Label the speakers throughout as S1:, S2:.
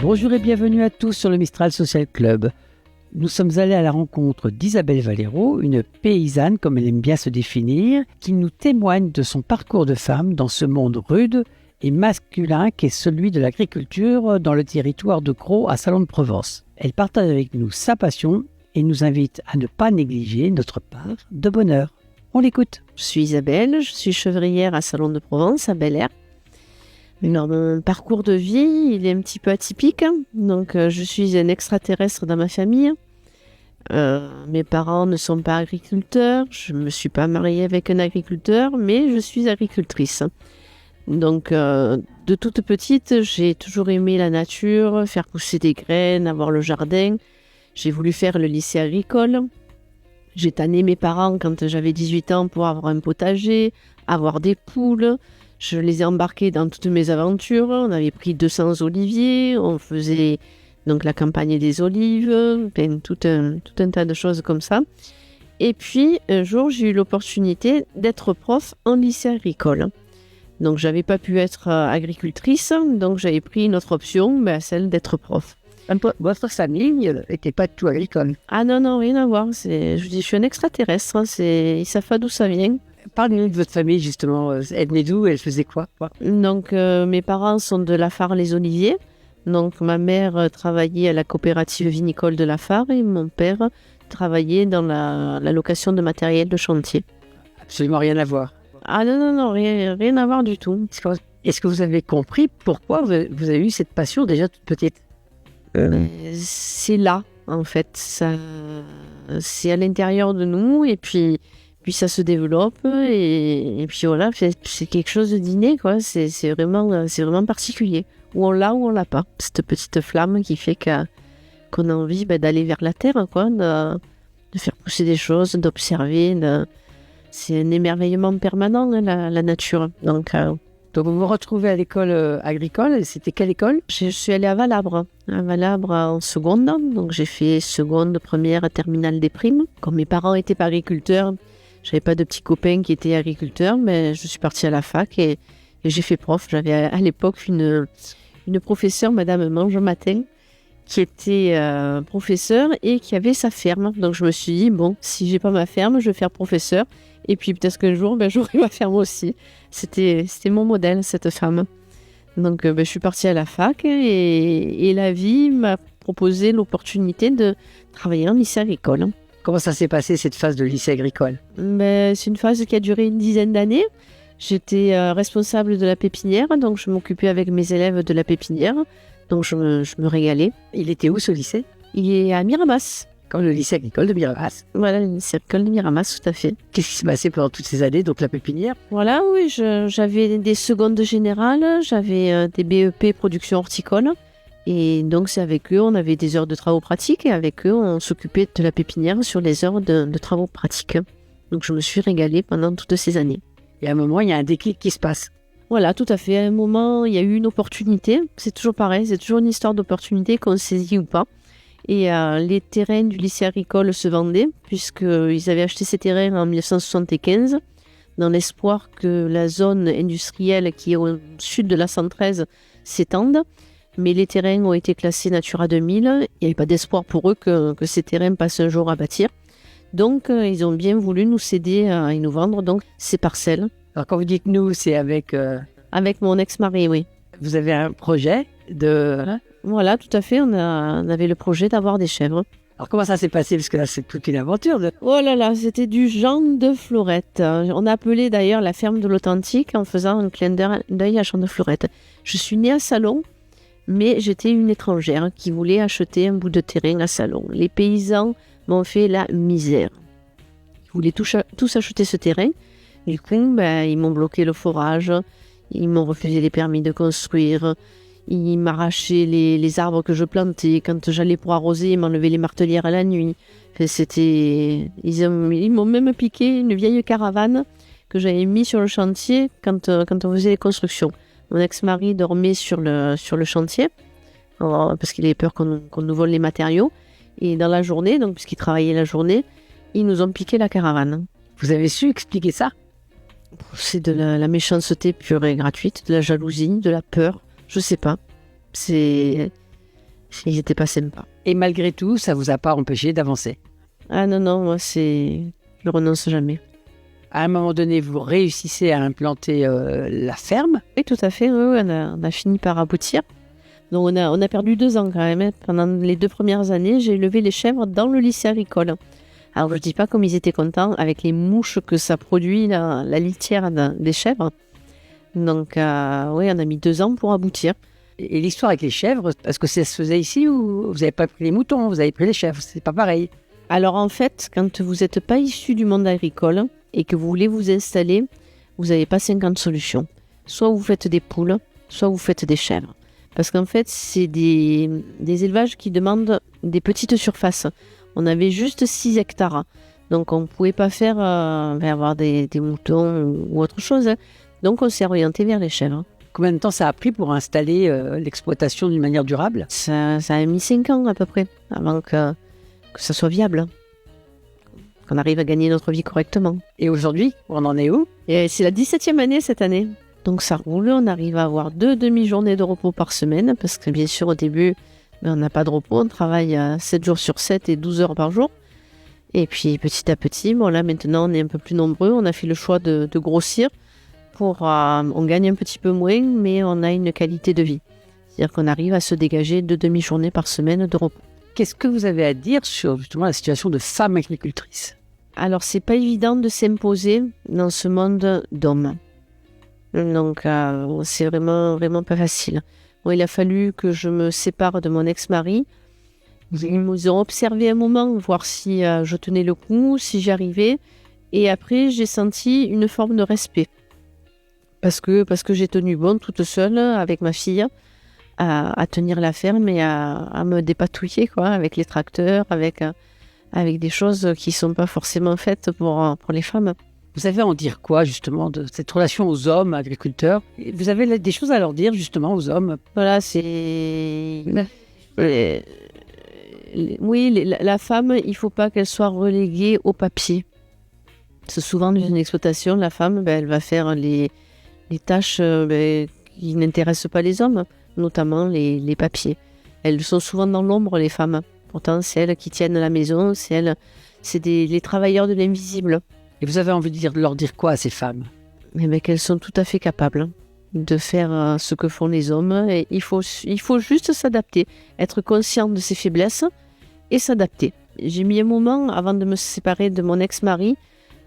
S1: Bonjour et bienvenue à tous sur le Mistral Social Club. Nous sommes allés à la rencontre d'Isabelle Valero, une paysanne comme elle aime bien se définir, qui nous témoigne de son parcours de femme dans ce monde rude et masculin qu'est celui de l'agriculture dans le territoire de Crau à Salon de Provence. Elle partage avec nous sa passion et nous invite à ne pas négliger notre part de bonheur. On l'écoute.
S2: Je suis Isabelle, je suis chevrière à Salon de Provence, à Bel Air. Alors, mon parcours de vie, il est un petit peu atypique. Donc, je suis un extraterrestre dans ma famille. Mes parents ne sont pas agriculteurs. Je ne me suis pas mariée avec un agriculteur, mais je suis agricultrice. Donc, de toute petite, j'ai toujours aimé la nature, faire pousser des graines, avoir le jardin. J'ai voulu faire le lycée agricole. J'ai tanné mes parents quand j'avais 18 ans pour avoir un potager, avoir des poules. Je les ai embarqués dans toutes mes aventures. On avait pris 200 oliviers, on faisait donc la campagne des olives, tout un tas de choses comme ça. Et puis, un jour, j'ai eu l'opportunité d'être prof en lycée agricole. Donc, je n'avais pas pu être agricultrice, donc j'avais pris une autre option, celle d'être prof.
S1: Votre famille n'était pas tout agricole.
S2: Ah non, rien à voir. Je suis un extraterrestre, ils ne savent pas d'où ça vient.
S1: Parlez-nous de votre famille, justement. Elle venait d'où? Elle faisait quoi?
S2: Donc, mes parents sont de Lafare-les-Oliviers. Donc, ma mère travaillait à la coopérative vinicole de Lafare et mon père travaillait dans la location de matériel de chantier.
S1: Absolument rien à voir.
S2: Ah non, rien à voir du tout.
S1: Est-ce que vous avez compris pourquoi vous avez eu cette passion déjà toute petite?
S2: C'est là, en fait. C'est à l'intérieur de nous et puis ça se développe et puis voilà, c'est quelque chose d'inné, quoi. C'est vraiment particulier. Ou on l'a ou on l'a pas. Cette petite flamme qui fait qu'on a envie d'aller vers la terre, quoi, de faire pousser des choses, d'observer. C'est un émerveillement permanent, la nature. Donc,
S1: vous vous retrouvez à l'école agricole. C'était quelle école?
S2: Je suis allée à Valabre en seconde. Donc j'ai fait seconde, première, terminale des primes. Comme mes parents n'étaient pas agriculteurs, j'avais pas de petits copains qui étaient agriculteurs, mais je suis partie à la fac et j'ai fait prof. J'avais à l'époque une professeure, Madame Mange-Matin, qui était professeure et qui avait sa ferme. Donc je me suis dit, bon, si j'ai pas ma ferme, je vais faire professeur. Et puis peut-être qu'un jour, j'aurai ma ferme aussi. C'était mon modèle, cette femme. Donc je suis partie à la fac et la vie m'a proposé l'opportunité de travailler en lycée agricole.
S1: Comment ça s'est passé, cette phase de lycée agricole?
S2: C'est une phase qui a duré une dizaine d'années. J'étais responsable de la pépinière, donc je m'occupais avec mes élèves de la pépinière. Donc je me régalais.
S1: Il était où, ce lycée?
S2: Il est à Miramas.
S1: Comme le lycée agricole de Miramas.
S2: Voilà, le lycée agricole de Miramas, tout à fait.
S1: Qu'est-ce qui s'est passé pendant toutes ces années, donc la pépinière?
S2: Voilà, oui, j'avais des secondes générales, j'avais des BEP production horticole. Et donc, c'est avec eux, on avait des heures de travaux pratiques et avec eux, on s'occupait de la pépinière sur les heures de travaux pratiques. Donc, je me suis régalée pendant toutes ces années.
S1: Et à un moment, il y a un déclic qui se passe.
S2: Voilà, tout à fait. À un moment, il y a eu une opportunité. C'est toujours pareil, c'est toujours une histoire d'opportunité qu'on saisit ou pas. Et les terrains du lycée agricole se vendaient puisqu'ils avaient acheté ces terrains en 1975 dans l'espoir que la zone industrielle qui est au sud de la 113 s'étende. Mais les terrains ont été classés Natura 2000. Il n'y avait pas d'espoir pour eux que ces terrains passent un jour à bâtir. Donc, ils ont bien voulu nous céder et nous vendre donc ces parcelles.
S1: Alors, quand vous dites nous, c'est avec...
S2: Avec mon ex-mari, oui.
S1: Vous avez un projet de...
S2: Voilà, tout à fait. On avait le projet d'avoir des chèvres.
S1: Alors, comment ça s'est passé? Parce que là, c'est toute une aventure.
S2: Oh là là, c'était du Jean de Florette. On appelait d'ailleurs la ferme de l'Authentique en faisant un clin d'œil à Jean de Florette. Je suis née à Salon. Mais j'étais une étrangère qui voulait acheter un bout de terrain à Salon. Les paysans m'ont fait la misère. Ils voulaient tous acheter ce terrain. Du coup, ils m'ont bloqué le forage. Ils m'ont refusé les permis de construire. Ils m'arrachaient les arbres que je plantais. Quand j'allais pour arroser, ils m'enlevaient les martelières à la nuit. Ils m'ont même piqué une vieille caravane que j'avais mis sur le chantier quand on faisait les constructions. Mon ex-mari dormait sur le chantier parce qu'il avait peur qu'on nous vole les matériaux. Et dans la journée, donc puisqu'il travaillait la journée, ils nous ont piqué la caravane.
S1: Vous avez su expliquer ça?
S2: C'est de la méchanceté pure et gratuite, de la jalousie, de la peur. Je sais pas. Ils n'étaient pas sympas.
S1: Et malgré tout, ça vous a pas empêché d'avancer?
S2: Ah non, moi, je ne renonce jamais.
S1: À un moment donné, vous réussissez à implanter la ferme.
S2: Oui, tout à fait. Oui, on a fini par aboutir. Donc, on a perdu 2 ans quand même, hein. Pendant les 2 premières années, j'ai élevé les chèvres dans le lycée agricole. Alors, je ne dis pas comme ils étaient contents avec les mouches que ça produit, la litière des chèvres. Donc, oui, on a mis 2 ans pour aboutir.
S1: Et l'histoire avec les chèvres, est-ce que ça se faisait ici ou vous n'avez pas pris les moutons, vous avez pris les chèvres? C'est pas pareil.
S2: Alors, en fait, quand vous n'êtes pas issu du monde agricole et que vous voulez vous installer, vous n'avez pas 50 solutions. Soit vous faites des poules, soit vous faites des chèvres. Parce qu'en fait, c'est des élevages qui demandent des petites surfaces. On avait juste 6 hectares. Donc, on ne pouvait pas faire avoir des moutons ou autre chose. Donc, on s'est orienté vers les chèvres.
S1: Combien de temps ça a pris pour installer l'exploitation d'une manière durable?
S2: Ça a mis 5 ans à peu près, avant que ça soit viable. Qu'on arrive à gagner notre vie correctement.
S1: Et aujourd'hui, on en est où?
S2: Et c'est la 17e année cette année. Donc ça roule, on arrive à avoir 2 demi-journées de repos par semaine, parce que bien sûr au début, on n'a pas de repos, on travaille 7 jours sur 7 et 12 heures par jour. Et puis petit à petit, bon là maintenant on est un peu plus nombreux, on a fait le choix de grossir, on gagne un petit peu moins, mais on a une qualité de vie. C'est-à-dire qu'on arrive à se dégager 2 demi-journées par semaine de repos.
S1: Qu'est-ce que vous avez à dire sur justement la situation de femmes agricultrices?
S2: Alors c'est pas évident de s'imposer dans ce monde d'hommes. Donc, c'est vraiment pas facile. Bon, il a fallu que je me sépare de mon ex-mari. Ils nous ont observé un moment, voir si je tenais le coup, si j'y arrivais. Et après, j'ai senti une forme de respect. Parce que j'ai tenu bon toute seule avec ma fille à tenir la ferme et à me dépatouiller quoi, avec les tracteurs, avec des choses qui ne sont pas forcément faites pour les femmes.
S1: Vous avez à en dire quoi, justement, de cette relation aux hommes agriculteurs? Vous avez des choses à leur dire, justement, aux hommes?
S2: Voilà, c'est... Oui, la femme, il ne faut pas qu'elle soit reléguée au papier. C'est souvent dans une exploitation, la femme, elle va faire les tâches qui n'intéressent pas les hommes, notamment les papiers. Elles sont souvent dans l'ombre, les femmes. Pourtant, c'est elles qui tiennent la maison, c'est les travailleurs de l'invisible.
S1: Et vous avez envie de leur dire quoi à ces femmes?
S2: Mais qu'elles sont tout à fait capables de faire ce que font les hommes. Et il faut juste s'adapter, être conscient de ses faiblesses et s'adapter. J'ai mis un moment avant de me séparer de mon ex-mari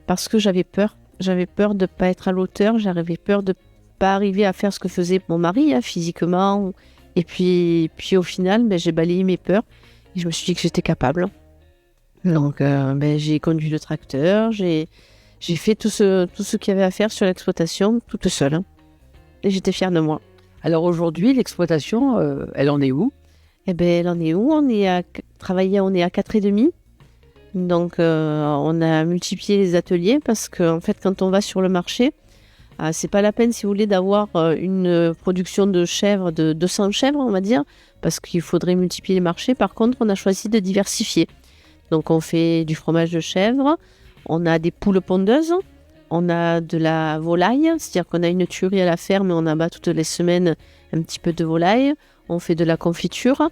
S2: parce que j'avais peur. J'avais peur de ne pas être à l'auteur, j'avais peur de ne pas arriver à faire ce que faisait mon mari physiquement. Et puis au final, j'ai balayé mes peurs et je me suis dit que j'étais capable. Donc, j'ai conduit le tracteur, j'ai fait tout ce qu'il y avait à faire sur l'exploitation toute seule. Et j'étais fière de moi.
S1: Alors aujourd'hui, l'exploitation, elle en est où?
S2: Elle en est où? On est à 4,5. Donc, on a multiplié les ateliers parce qu'en fait, quand on va sur le marché, c'est pas la peine, si vous voulez, d'avoir une production de chèvres, de 200 chèvres, on va dire, parce qu'il faudrait multiplier les marchés. Par contre, on a choisi de diversifier. Donc, on fait du fromage de chèvre, on a des poules pondeuses, on a de la volaille, c'est-à-dire qu'on a une tuerie à la ferme et on abat toutes les semaines un petit peu de volaille. On fait de la confiture,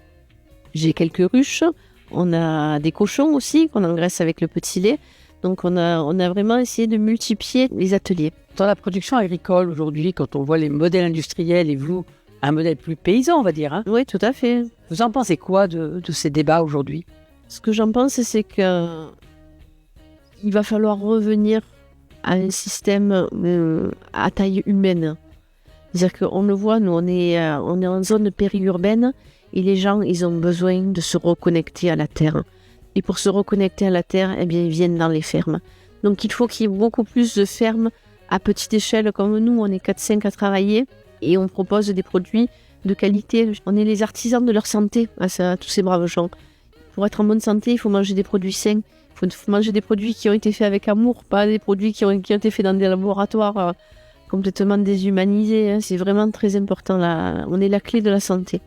S2: j'ai quelques ruches, on a des cochons aussi qu'on engraisse avec le petit lait. Donc, on a vraiment essayé de multiplier les ateliers.
S1: Dans la production agricole aujourd'hui, quand on voit les modèles industriels et vous, un modèle plus paysan, on va dire.
S2: Oui, tout à fait.
S1: Vous en pensez quoi de ces débats aujourd'hui?
S2: Ce que j'en pense, c'est qu'il va falloir revenir à un système à taille humaine. C'est-à-dire qu'on le voit, nous, on est en zone périurbaine et les gens, ils ont besoin de se reconnecter à la terre. Et pour se reconnecter à la terre, eh bien, ils viennent dans les fermes. Donc, il faut qu'il y ait beaucoup plus de fermes à petite échelle comme nous. On est 4-5 à travailler et on propose des produits de qualité. On est les artisans de leur santé à tous ces braves gens. Pour être en bonne santé, il faut manger des produits sains. Il faut manger des produits qui ont été faits avec amour, pas des produits qui ont été faits dans des laboratoires complètement déshumanisés. C'est vraiment très important. Là. On est la clé de la santé.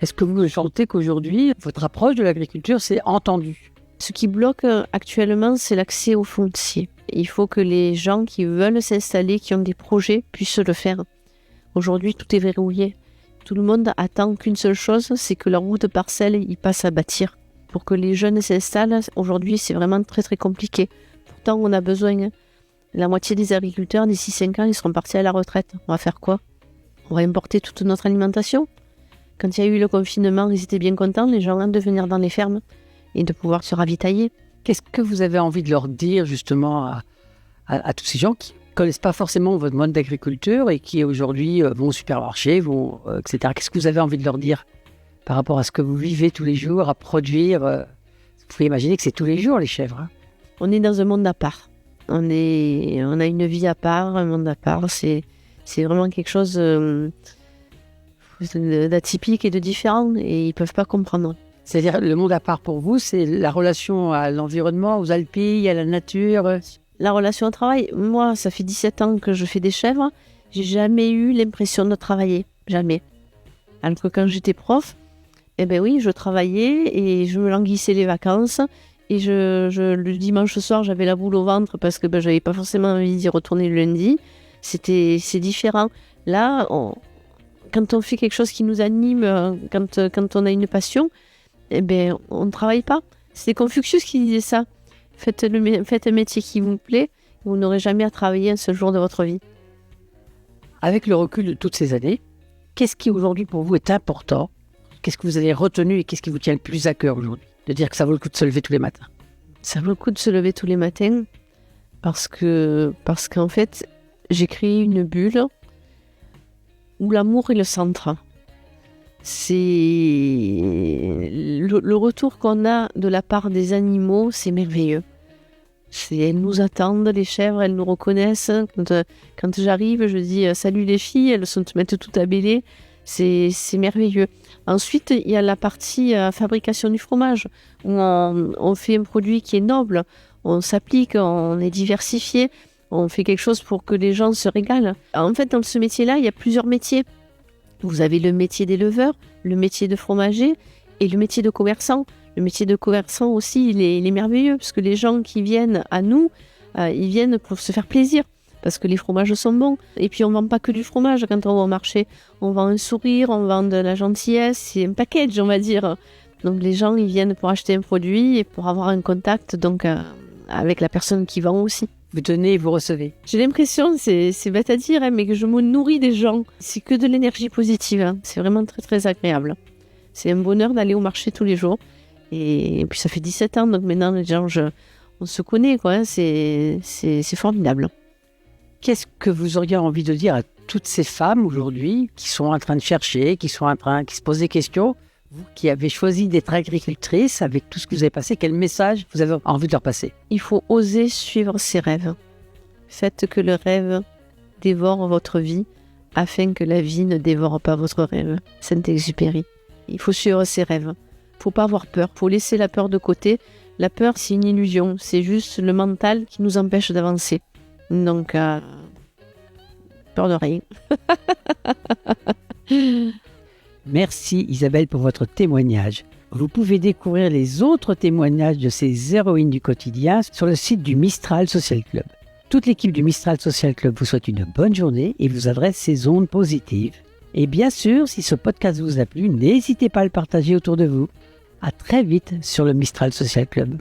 S1: Est-ce que vous sentez qu'aujourd'hui, votre approche de l'agriculture s'est entendue?
S2: Ce qui bloque actuellement, c'est l'accès au foncier. Il faut que les gens qui veulent s'installer, qui ont des projets, puissent le faire. Aujourd'hui, tout est verrouillé. Tout le monde attend qu'une seule chose, c'est que leur bout de parcelle, ils passent à bâtir. Pour que les jeunes s'installent, aujourd'hui, c'est vraiment très très compliqué. Pourtant, on a besoin. La moitié des agriculteurs, d'ici 5 ans, ils seront partis à la retraite. On va faire quoi? On va importer toute notre alimentation? Quand il y a eu le confinement, ils étaient bien contents, les gens, de venir dans les fermes et de pouvoir se ravitailler.
S1: Qu'est-ce que vous avez envie de leur dire justement à tous ces gens qui ne connaissent pas forcément votre mode d'agriculture et qui aujourd'hui vont au supermarché, etc. Qu'est-ce que vous avez envie de leur dire par rapport à ce que vous vivez tous les jours, à produire Vous pouvez imaginer que c'est tous les jours les chèvres. Hein.
S2: On est dans un monde à part. On a une vie à part, un monde à part. C'est vraiment quelque chose d'atypique et de différent et ils ne peuvent pas comprendre.
S1: C'est-à-dire le monde à part pour vous, c'est la relation à l'environnement, aux alpilles, à la nature.
S2: La relation au travail, moi, ça fait 17 ans que je fais des chèvres. J'ai jamais eu l'impression de travailler. Jamais. Alors que quand j'étais prof, eh ben oui, je travaillais et je me languissais les vacances. Et le dimanche soir, j'avais la boule au ventre parce que j'avais pas forcément envie d'y retourner le lundi. C'est différent. Là, quand on fait quelque chose qui nous anime, quand on a une passion, eh ben, on ne travaille pas. C'est Confucius qui disait ça. Faites un métier qui vous plaît, vous n'aurez jamais à travailler un seul jour de votre vie.
S1: Avec le recul de toutes ces années, qu'est-ce qui aujourd'hui pour vous est important? Qu'est-ce que vous avez retenu et qu'est-ce qui vous tient le plus à cœur aujourd'hui? De dire que ça vaut le coup de se lever tous les matins.
S2: Ça vaut le coup de se lever tous les matins parce qu'en fait, j'ai créé une bulle où l'amour est le centre. C'est le retour qu'on a de la part des animaux, c'est merveilleux. Elles nous attendent, les chèvres, elles nous reconnaissent. Quand j'arrive, je dis salut les filles, elles se mettent toutes à bêler. C'est merveilleux. Ensuite, il y a la partie fabrication du fromage, où on fait un produit qui est noble, on s'applique, on est diversifié, on fait quelque chose pour que les gens se régalent. En fait, dans ce métier-là, il y a plusieurs métiers. Vous avez le métier d'éleveur, le métier de fromager et le métier de commerçant. Le métier de commerçant aussi, il est merveilleux, parce que les gens qui viennent à nous, ils viennent pour se faire plaisir. Parce que les fromages sont bons. Et puis on ne vend pas que du fromage quand on va au marché. On vend un sourire, on vend de la gentillesse, c'est un package, on va dire. Donc les gens, ils viennent pour acheter un produit et pour avoir un contact donc, avec la personne qui vend aussi.
S1: Vous donnez et vous recevez.
S2: J'ai l'impression, c'est bête à dire, mais que je me nourris des gens. C'est que de l'énergie positive. Hein. C'est vraiment très très agréable. C'est un bonheur d'aller au marché tous les jours. Et puis ça fait 17 ans, donc maintenant les gens, on se connaît, quoi. Hein. C'est formidable.
S1: Qu'est-ce que vous auriez envie de dire à toutes ces femmes aujourd'hui qui sont en train de chercher, qui se posent des questions? Vous qui avez choisi d'être agricultrice, avec tout ce que vous avez passé, quel message vous avez envie de leur passer?
S2: Il faut oser suivre ses rêves. Faites que le rêve dévore votre vie, afin que la vie ne dévore pas votre rêve. Saint-Exupéry. Il faut suivre ses rêves. Il ne faut pas avoir peur. Il faut laisser la peur de côté. La peur, c'est une illusion. C'est juste le mental qui nous empêche d'avancer. Donc, peur de rien.
S1: Merci Isabelle pour votre témoignage. Vous pouvez découvrir les autres témoignages de ces héroïnes du quotidien sur le site du Mistral Social Club. Toute l'équipe du Mistral Social Club vous souhaite une bonne journée et vous adresse ses ondes positives. Et bien sûr, si ce podcast vous a plu, n'hésitez pas à le partager autour de vous. À très vite sur le Mistral Social Club.